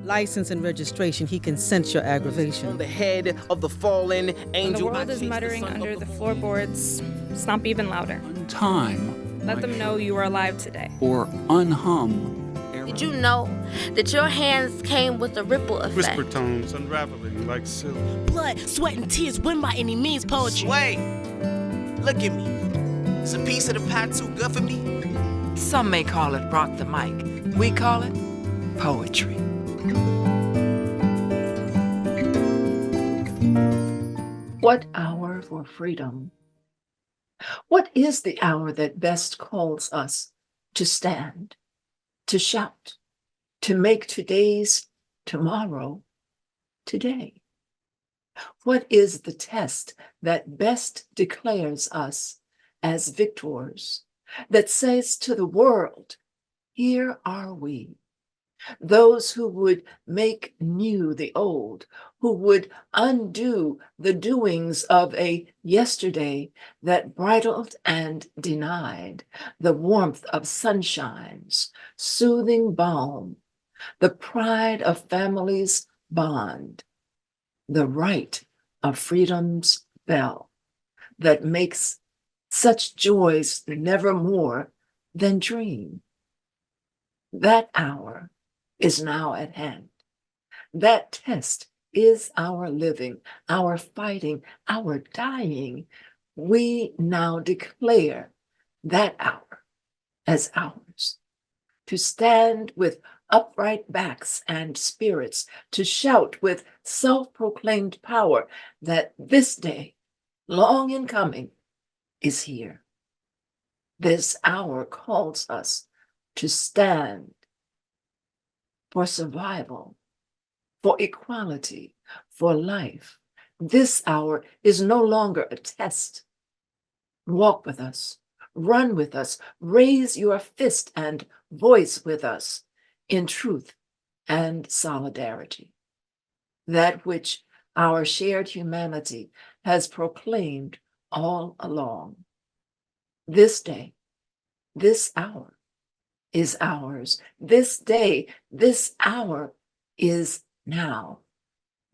license and registration, he can sense your aggravation. On the head of the fallen angel. When the world is muttering under the floorboards, stomp even louder. Untime. Let them know you are alive today. Or unhum. Did you know that your hands came with a ripple effect? Whisper tones unraveling like silk. Blood, sweat, and tears win by any means poetry. Sway, look at me. Is a piece of the pie too good for me? Some may call it rock the mic. We call it poetry. What hour for freedom? What is the hour that best calls us to stand, to shout, to make today's tomorrow today? What is the test that best declares us as victors, that says to the world, here are we, those who would make new the old, who would undo the doings of a yesterday that bridled and denied the warmth of sunshine's soothing balm, the pride of family's bond, the right of freedom's bell that makes such joys never more than dream. That hour is now at hand. That test is our living, our fighting, our dying. We now declare that hour as ours, to stand with upright backs and spirits, to shout with self-proclaimed power that this day, long in coming, is here. This hour calls us to stand for survival, for equality, for life. This hour is no longer a test. Walk with us, run with us, raise your fist and voice with us in truth and solidarity. That which our shared humanity has proclaimed all along. This day, this hour is ours. This day, this hour is now.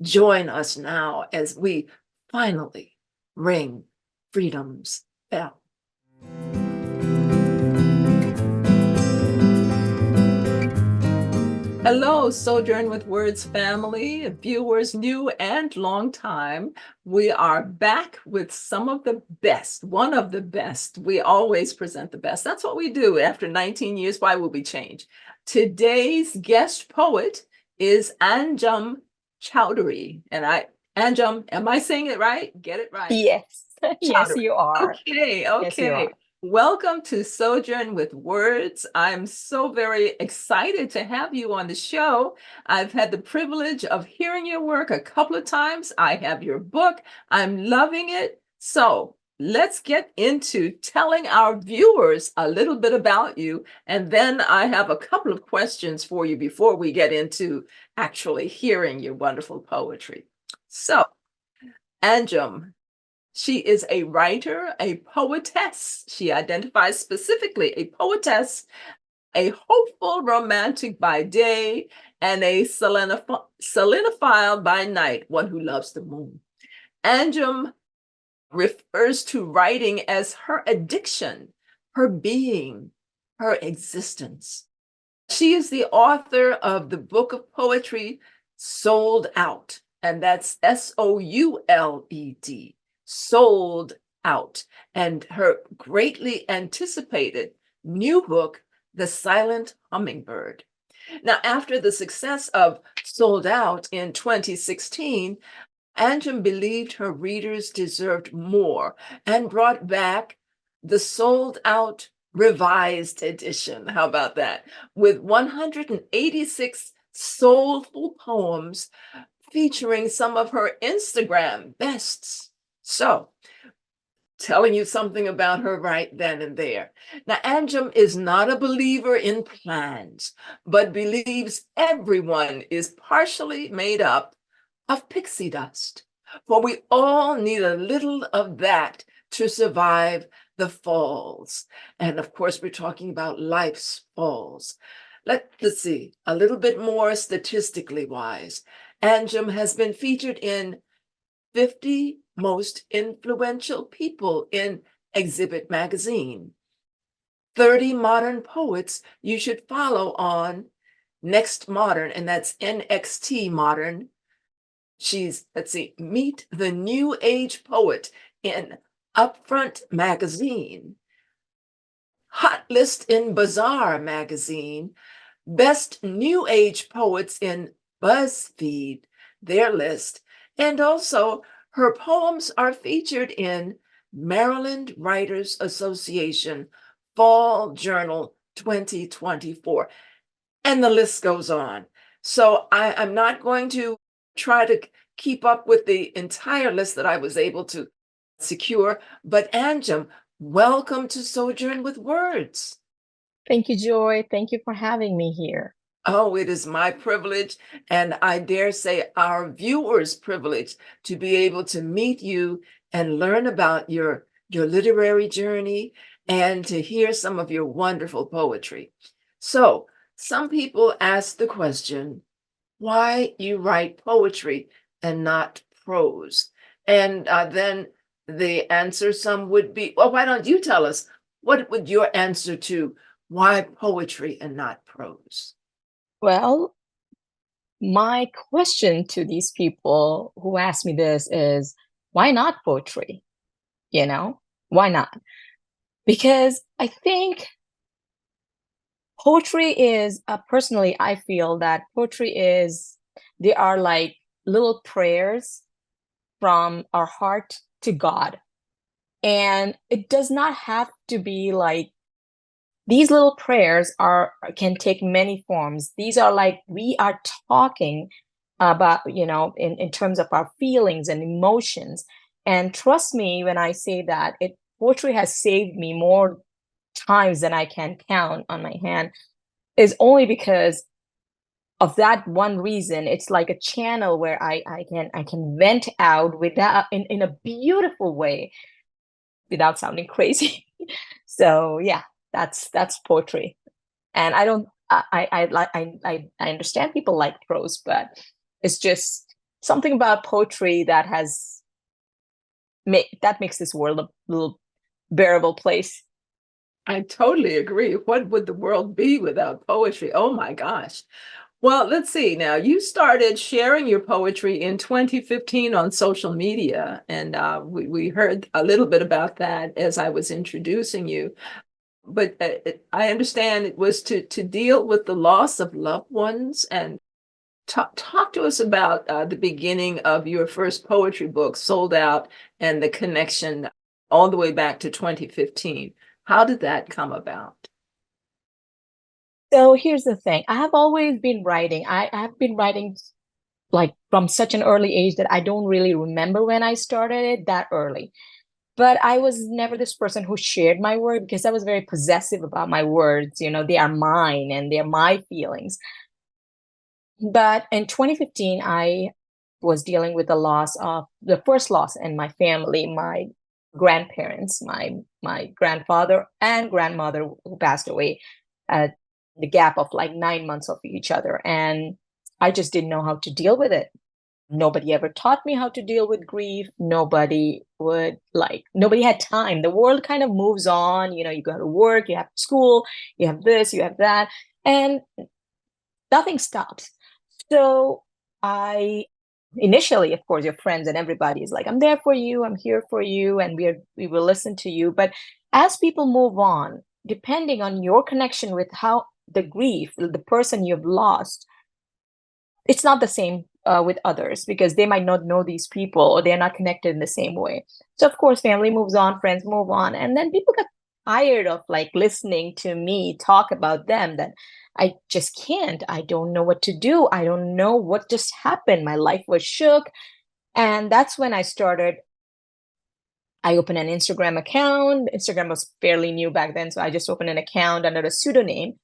Join us now as we finally ring freedom's bell. Hello, Sojourn with Words family, viewers new and long time. We are back with some of the best, one of the best. We always present the best. That's what we do. After 19 years, why will we change? Today's guest poet is Anjum Choudhary. And Anjum, am I saying it right? Get it right? Yes, yes, you are. Okay. Yes, you are. Welcome to Sojourn with Words. I'm so very excited to have you on the show. I've had the privilege of hearing your work a couple of times. I have your book. I'm loving it. So let's get into telling our viewers a little bit about you. And then I have a couple of questions for you before we get into actually hearing your wonderful poetry. So, Anjum, she is a writer, a poetess. She identifies specifically a poetess, a hopeful romantic by day, and a selenophile by night, one who loves the moon. Anjum refers to writing as her addiction, her being, her existence. She is the author of the book of poetry, Sold Out, and that's SOULED. Sold Out, and her greatly anticipated new book, The Silent Hummingbird. Now, after the success of Sold Out in 2016, Anjum believed her readers deserved more and brought back the Sold Out Revised Edition. How about that? With 186 soulful poems featuring some of her Instagram bests. So, telling you something about her right then and there. Now, Anjum is not a believer in plans, but believes everyone is partially made up of pixie dust. For we all need a little of that to survive the falls. And of course, we're talking about life's falls. Let's see, a little bit more statistically wise. Anjum has been featured in 50 most influential people in Exhibit magazine. 30 modern poets you should follow on Next Modern, and that's NXT Modern. Let's see, Meet the New Age Poet in Upfront magazine. Hot List in Bazaar magazine. Best New Age Poets in BuzzFeed, their list. And also, her poems are featured in Maryland Writers Association Fall Journal 2024. And the list goes on. So I'm not going to try to keep up with the entire list that I was able to secure. But Anjum, welcome to Sojourn with Words. Thank you, Joy. Thank you for having me here. Oh, it is my privilege, and I dare say our viewers' privilege to be able to meet you and learn about your literary journey and to hear some of your wonderful poetry. So some people ask the question, why you write poetry and not prose? And then the answer some would be, well, why don't you tell us, what would your answer to why poetry and not prose? Well, my question to these people who ask me this is, why not poetry? You know, why not? Because I think poetry is, personally, I feel that poetry they are like little prayers from our heart to God. And it does not have to be like, these little prayers can take many forms. These are like, we are talking about, in terms of our feelings and emotions. And trust me when I say that poetry has saved me more times than I can count on my hand, is only because of that one reason. It's like a channel where I can vent out without in a beautiful way without sounding crazy. So yeah, that's poetry. And I understand people like prose, but it's just something about poetry that makes this world a little bearable place. I totally agree. What would the world be without poetry? Oh my gosh. Well, let's see. Now, you started sharing your poetry in 2015 on social media, and we heard a little bit about that as I was introducing you. But I understand it was to deal with the loss of loved ones. And talk to us about the beginning of your first poetry book, Sold Out, and the connection all the way back to 2015. How did that come about? So here's the thing. I have always been writing. I have been writing like from such an early age that I don't really remember when I started it that early. But I was never this person who shared my word because I was very possessive about my words. They are mine and they're my feelings. But in 2015, I was dealing with the first loss in my family, my grandparents, my grandfather and grandmother who passed away at the gap of like 9 months of each other. And I just didn't know how to deal with it. Nobody ever taught me how to deal with grief. Nobody had time. The world kind of moves on. You go to work, you have school, you have this, you have that, and nothing stops. So initially, of course, your friends and everybody is like, I'm there for you, I'm here for you, and we will listen to you. But as people move on, depending on your connection with how the grief, the person you've lost, it's not the same with others because they might not know these people or they're not connected in the same way. So of course, family moves on, friends move on, and then people get tired of like listening to me talk about them, that I just can't. I don't know what to do. I don't know what just happened. My life was shook. And that's when I opened an Instagram account. Instagram was fairly new back then. So I just opened an account under a pseudonym,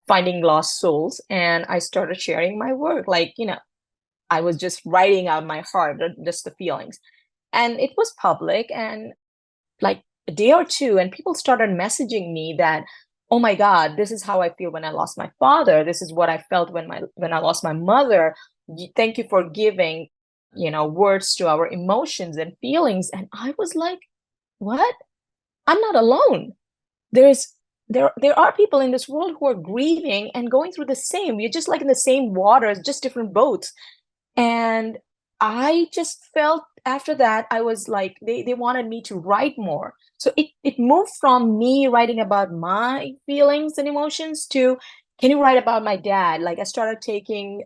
Finding Lost Souls. And I started sharing my work. I was just writing out my heart, just the feelings. And it was public. And like a day or two, and people started messaging me that, oh my God, this is how I feel when I lost my father. This is what I felt when I lost my mother. Thank you for giving, words to our emotions and feelings. And I was like, what? I'm not alone. There are people in this world who are grieving and going through the same. We're just like in the same waters, just different boats. And I just felt after that, I was like, they wanted me to write more. So it moved from me writing about my feelings and emotions to, can you write about my dad? Like I started taking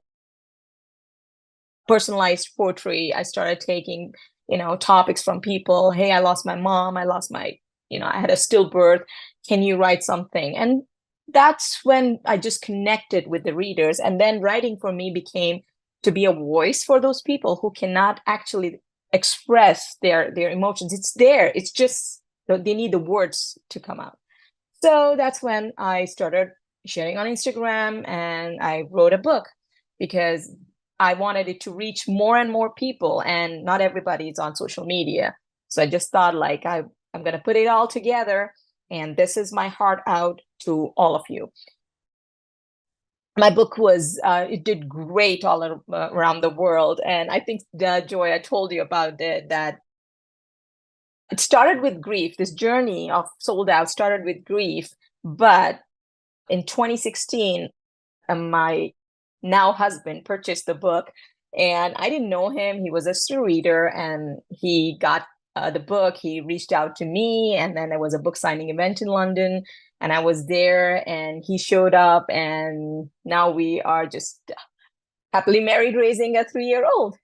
personalized poetry. I started taking, topics from people. Hey, I lost my mom. I lost my, I had a stillbirth. Can you write something? And that's when I just connected with the readers. And then writing for me became to be a voice for those people who cannot actually express their emotions. It's there. It's just they need the words to come out. So that's when I started sharing on Instagram, and I wrote a book because I wanted it to reach more and more people, and not everybody is on social media. So I just thought like I'm going to put it all together, and this is my heart out to all of you. My book it did great all around the world. And I think, Joy, I told you about it, that it started with grief. This journey of Sold Out started with grief. But in 2016, my now husband purchased the book, and I didn't know him. He was a reader, and he got the book. He reached out to me, and then there was a book signing event in London, and I was there, and he showed up, and now we are just happily married, raising a 3-year-old.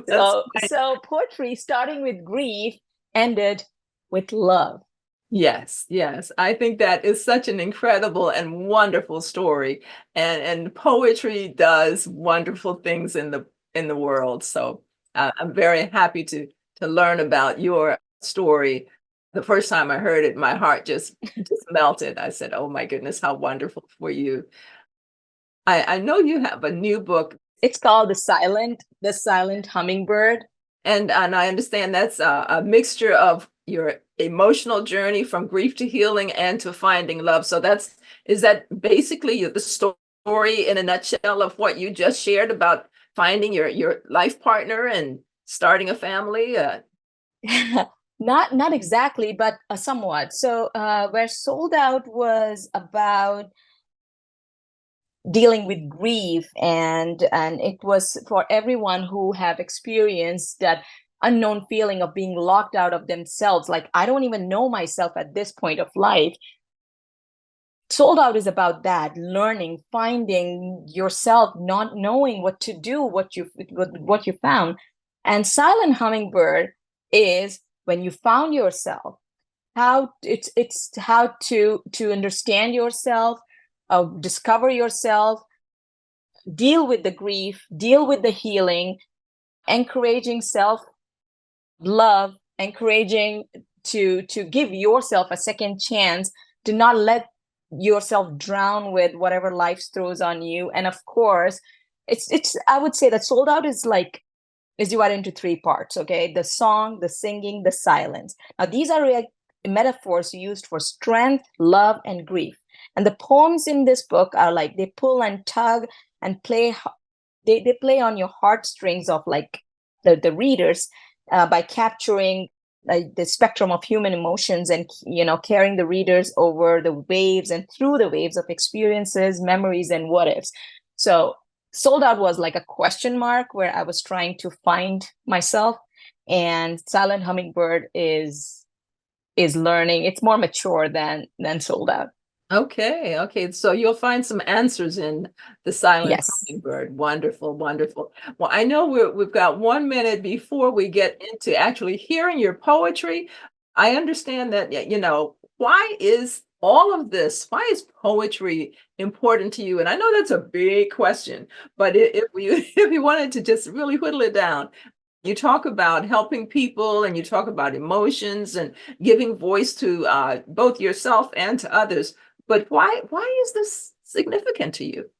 So poetry, starting with grief, ended with love. Yes, yes. I think that is such an incredible and wonderful story. And poetry does wonderful things in the world. So I'm very happy to learn about your story. The first time I heard it, my heart just melted. I said, oh my goodness, how wonderful for you. I know you have a new book. It's called The Silent Hummingbird. And I understand that's a mixture of your emotional journey from grief to healing and to finding love. So is that basically the story in a nutshell of what you just shared about finding your life partner and starting a family? Not exactly, but somewhat. So where Sold Out was about dealing with grief, and it was for everyone who have experienced that unknown feeling of being locked out of themselves. Like, I don't even know myself at this point of life. Sold Out is about that, learning, finding yourself, not knowing what to do, what you found. And Silent Hummingbird is when you found yourself, how it's how to understand yourself, discover yourself, deal with the grief, deal with the healing, encouraging self-love, encouraging to give yourself a second chance, to not let yourself drown with whatever life throws on you. And of course, it's I would say that Sold Out is divided into 3 parts. Okay, the song, the singing, the silence. Now these are metaphors used for strength, love, and grief. And the poems in this book are like, they pull and tug and play. They play on your heartstrings of like the readers by capturing the spectrum of human emotions, and carrying the readers over the waves and through the waves of experiences, memories, and what ifs. So Sold Out was like a question mark where I was trying to find myself, and Silent Hummingbird is learning. It's more mature than Sold Out. Okay. So you'll find some answers in The Silent Hummingbird. Wonderful, wonderful. Well, I know we've got 1 minute before we get into actually hearing your poetry. I understand that, why is all of this, why is poetry important to you? And I know that's a big question, but if you wanted to just really whittle it down, you talk about helping people, and you talk about emotions and giving voice to both yourself and to others. But why is this significant to you?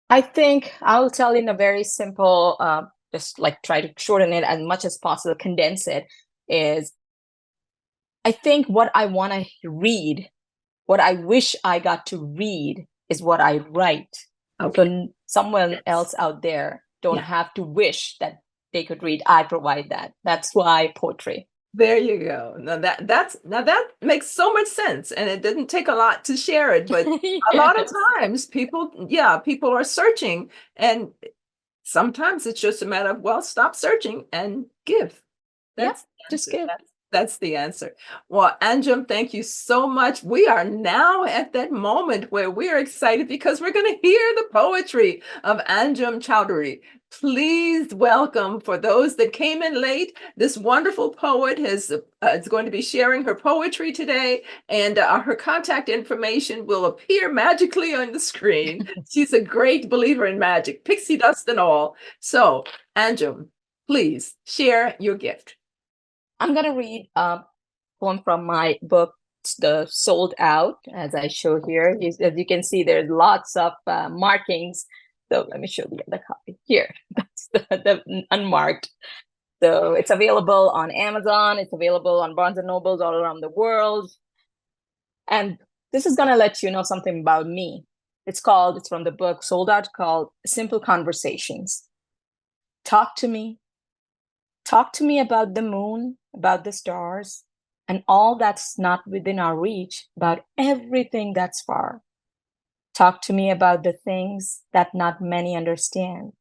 I think I'll tell you in a very simple, just like try to shorten it as much as possible, condense it, is I think what I want to read, what I wish I got to read, is what I write. Okay. So someone else out there don't have to wish that they could read. I provide that. That's why poetry. There you go. Now that makes so much sense, and it didn't take a lot to share it, but a lot of times people are searching, and sometimes it's just a matter of, well, stop searching and give. That's just give. That's the answer. Well, Anjum, thank you so much. We are now at that moment where we're excited because we're going to hear the poetry of Anjum Choudhary. Please welcome, for those that came in late, this wonderful poet is going to be sharing her poetry today, and her contact information will appear magically on the screen. She's a great believer in magic, pixie dust and all. So, Anjum, please share your gift. I'm going to read a poem from my book, The Sold Out, as I show here. As you can see, there's lots of markings. So let me show you the copy here. That's the unmarked. So it's available on Amazon. It's available on Barnes & Nobles all around the world. And this is going to let you know something about me. It's from the book Sold Out, called Simple Conversations. Talk to me. Talk to me about the moon, about the stars, and all that's not within our reach, about everything that's far. Talk to me about the things that not many understand,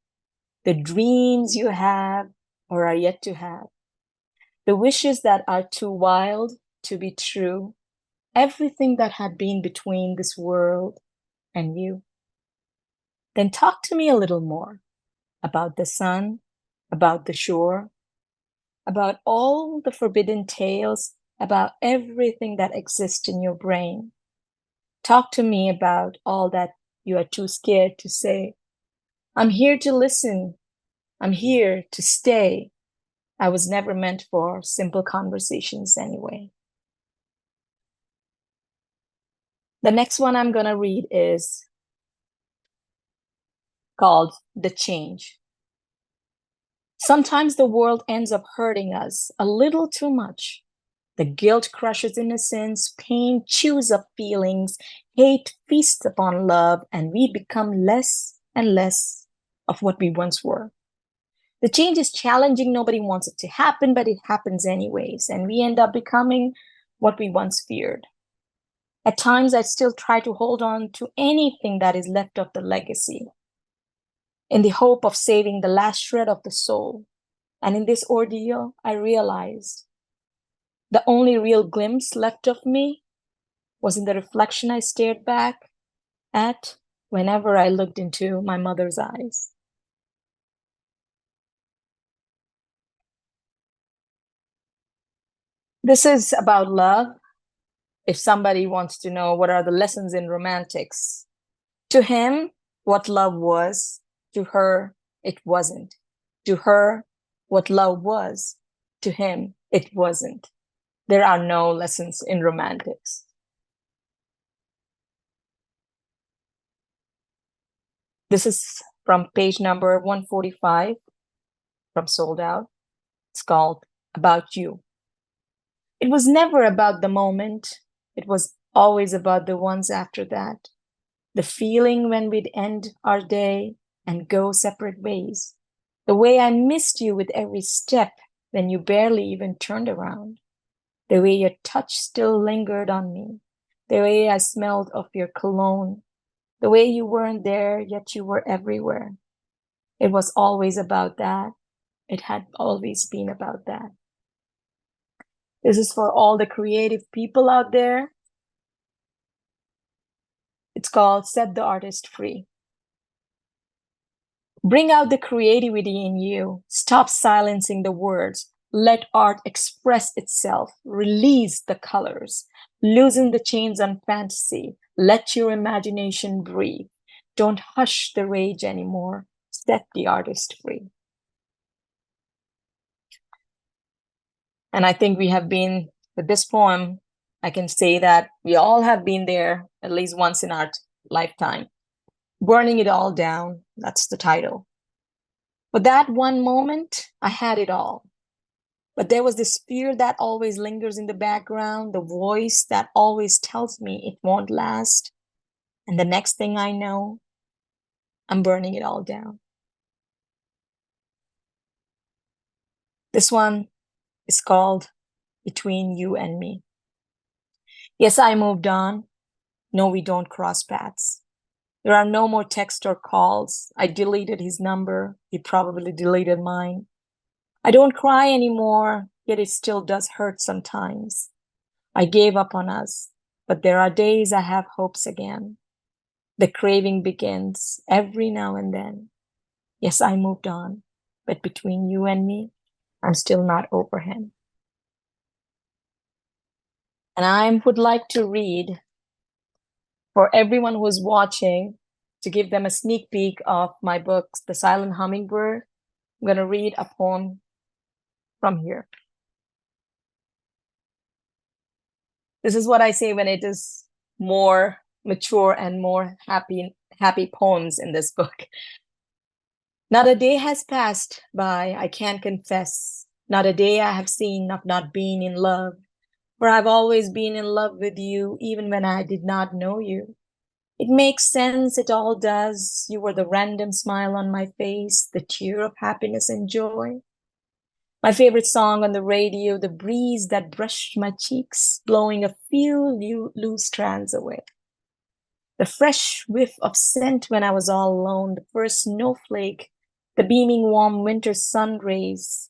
the dreams you have or are yet to have, the wishes that are too wild to be true, everything that had been between this world and you. Then talk to me a little more about the sun, about the shore, about all the forbidden tales, about everything that exists in your brain. Talk to me about all that you are too scared to say. I'm here to listen. I'm here to stay. I was never meant for simple conversations anyway. The next one I'm going to read is called The Change. Sometimes the world ends up hurting us a little too much. The guilt crushes innocence, pain chews up feelings, hate feasts upon love, and we become less and less of what we once were. The change is challenging. Nobody wants it to happen, but it happens anyways, and we end up becoming what we once feared. At times, I still try to hold on to anything that is left of the legacy, in the hope of saving the last shred of the soul. And in this ordeal, I realized the only real glimpse left of me was in the reflection I stared back at whenever I looked into my mother's eyes. This is about love. If somebody wants to know what are the lessons in romantics, to him, what love was, to her, it wasn't. To her, what love was, to him, it wasn't. There are no lessons in romantics. This is from page number 145 from Sold Out. It's called About You. It was never about the moment. It was always about the ones after that. The feeling when we'd end our day and go separate ways. The way I missed you with every step when you barely even turned around. The way your touch still lingered on me. The way I smelled of your cologne. The way you weren't there, yet you were everywhere. It was always about that. It had always been about that. This is for all the creative people out there. It's called Set the Artist Free. Bring out the creativity in you. Stop silencing the words. Let art express itself. Release the colors. Loosen the chains on fantasy. Let your imagination breathe. Don't hush the rage anymore. Set the artist free. And I think we have been, with this poem, I can say that we all have been there at least once in our lifetime. Burning it all down, that's the title. But that one moment, I had it all. But there was this fear that always lingers in the background, the voice that always tells me it won't last. And the next thing I know, I'm burning it all down. This one is called Between You and Me. Yes, I moved on. No, we don't cross paths. There are no more texts or calls. I deleted his number. He probably deleted mine. I don't cry anymore, yet it still does hurt sometimes. I gave up on us, but there are days I have hopes again. The craving begins every now and then. Yes, I moved on, but between you and me, I'm still not over him. And I would like to read for everyone who's watching, to give them a sneak peek of my books, The Silent Hummingbird. I'm going to read a poem from here. This is what I say when it is more mature and more happy poems in this book. Not a day has passed by, I can't confess. Not a day I have seen of not being in love. For I've always been in love with you, even when I did not know you. It makes sense, it all does. You were the random smile on my face, the tear of happiness and joy. My favorite song on the radio, the breeze that brushed my cheeks, blowing a few loose strands away. The fresh whiff of scent when I was all alone, the first snowflake, the beaming warm winter sun rays.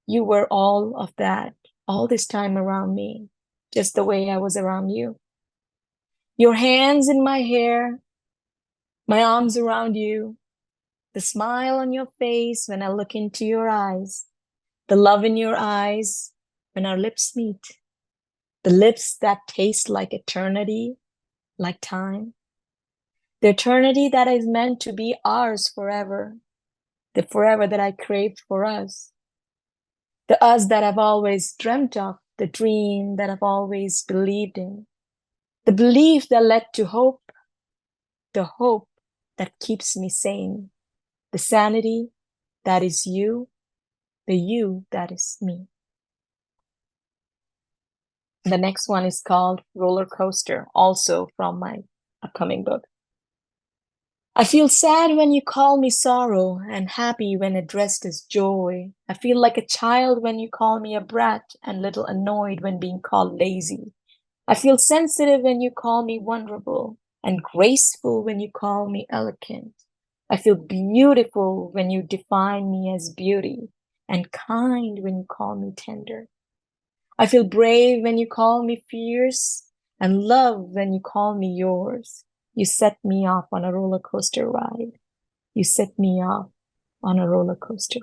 You were all of that, all this time around me, just the way I was around you. Your hands in my hair, my arms around you, the smile on your face when I look into your eyes, the love in your eyes when our lips meet, the lips that taste like eternity, like time, the eternity that is meant to be ours forever, the forever that I craved for us, the us that I've always dreamt of, the dream that I've always believed in, the belief that led to hope, the hope that keeps me sane, the sanity that is you, the you that is me. The next one is called Roller Coaster, also from my upcoming book. I feel sad when you call me sorrow and happy when addressed as joy. I feel like a child when you call me a brat and little annoyed when being called lazy. I feel sensitive when you call me vulnerable and graceful when you call me elegant. I feel beautiful when you define me as beauty and kind when you call me tender. I feel brave when you call me fierce and love when you call me yours. You set me off on a roller coaster ride. You set me off on a roller coaster.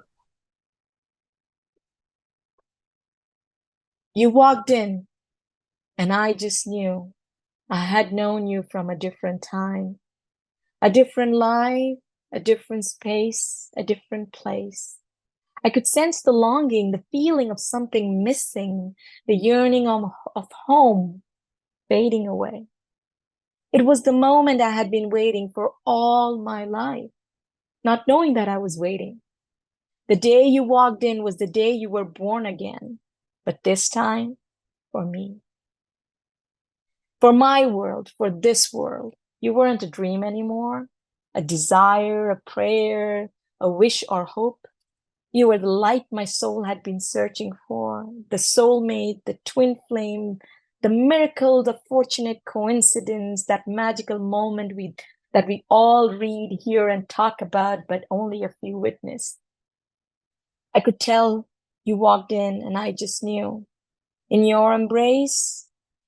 You walked in and I just knew I had known you from a different time, a different life, a different space, a different place. I could sense the longing, the feeling of something missing, the yearning of home fading away. It was the moment I had been waiting for all my life, not knowing that I was waiting. The day you walked in was the day you were born again, but this time for me. For my world, for this world, you weren't a dream anymore, a desire, a prayer, a wish or hope. You were the light my soul had been searching for, the soulmate, the twin flame, the miracle, the fortunate coincidence, that magical moment that we all read, hear, and talk about, but only a few witness. I could tell you walked in and I just knew. In your embrace,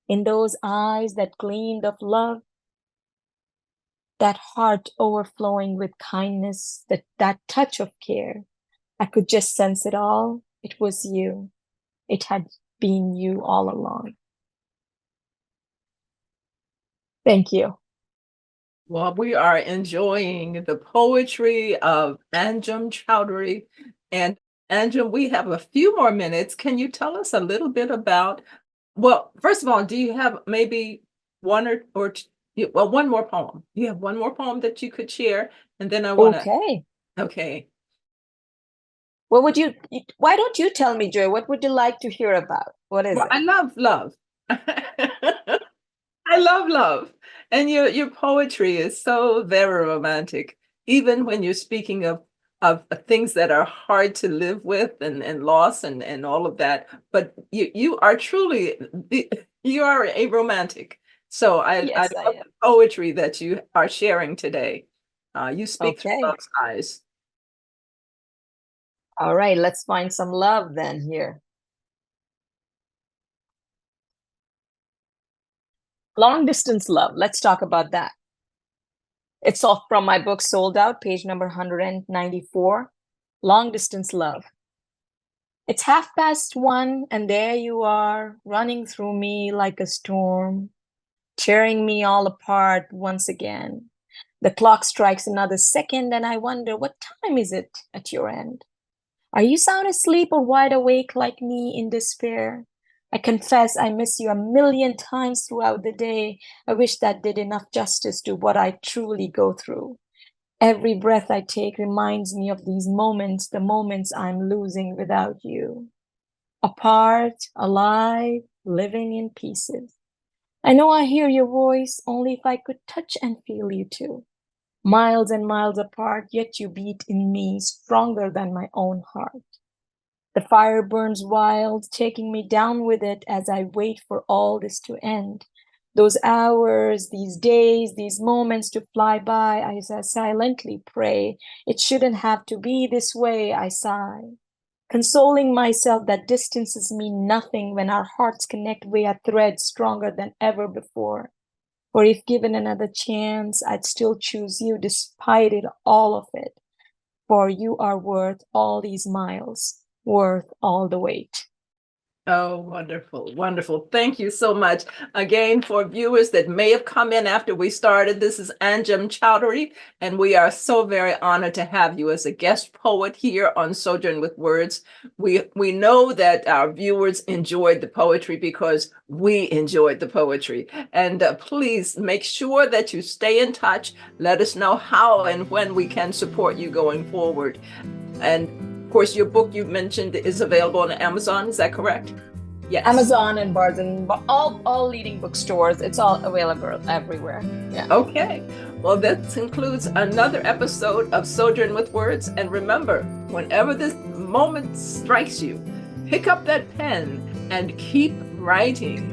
in those eyes that gleamed of love, that heart overflowing with kindness, that touch of care, I could just sense it all. It was you. It had been you all along. Thank you. Well, we are enjoying the poetry of Anjum Choudhary. And Anjum, we have a few more minutes. Can you tell us a little bit about, well, first of all, do you have maybe one one more poem? You have one more poem that you could share? And then I want to. Okay. Okay. Why don't you tell me, Joy, what would you like to hear about? What is Well, it? I love love. I love love. And your poetry is so very romantic, even when you're speaking of things that are hard to live with and loss and all of that. But you are truly you are a romantic. So I Yes, I love am. the poetry that you are sharing today. You speak through Okay. love's eyes. All right, let's find some love then here. Long distance love. Let's talk about that. It's off from my book Sold Out, page number 194. Long distance love. It's 1:30, and there you are, running through me like a storm, tearing me all apart once again. The clock strikes another second, and I wonder, what time is it at your end? Are you sound asleep or wide awake like me in despair? I confess I miss you a million times throughout the day. I wish that did enough justice to what I truly go through. Every breath I take reminds me of these moments, the moments I'm losing without you. Apart, alive, living in pieces. I know I hear your voice, only if I could touch and feel you too. Miles and miles apart, yet you beat in me stronger than my own heart. The fire burns wild, taking me down with it as I wait for all this to end. Those hours, these days, these moments to fly by, I silently pray. It shouldn't have to be this way, I sigh. Consoling myself that distances mean nothing when our hearts connect via threads stronger than ever before. For if given another chance, I'd still choose you despite it, all of it. For you are worth all these miles, worth all the wait. Oh, wonderful, wonderful. Thank you so much. Again, for viewers that may have come in after we started, this is Anjum Choudhary, and we are so very honored to have you as a guest poet here on Sojourn with Words. We know that our viewers enjoyed the poetry because we enjoyed the poetry. And please make sure that you stay in touch. Let us know how and when we can support you going forward. And of course, your book you mentioned is available on Amazon. Is that correct? Yes. Amazon and Barnes and all leading bookstores. It's all available everywhere. Yeah. Okay. Well, that concludes another episode of Sojourn with Words. And remember, whenever this moment strikes you, pick up that pen and keep writing.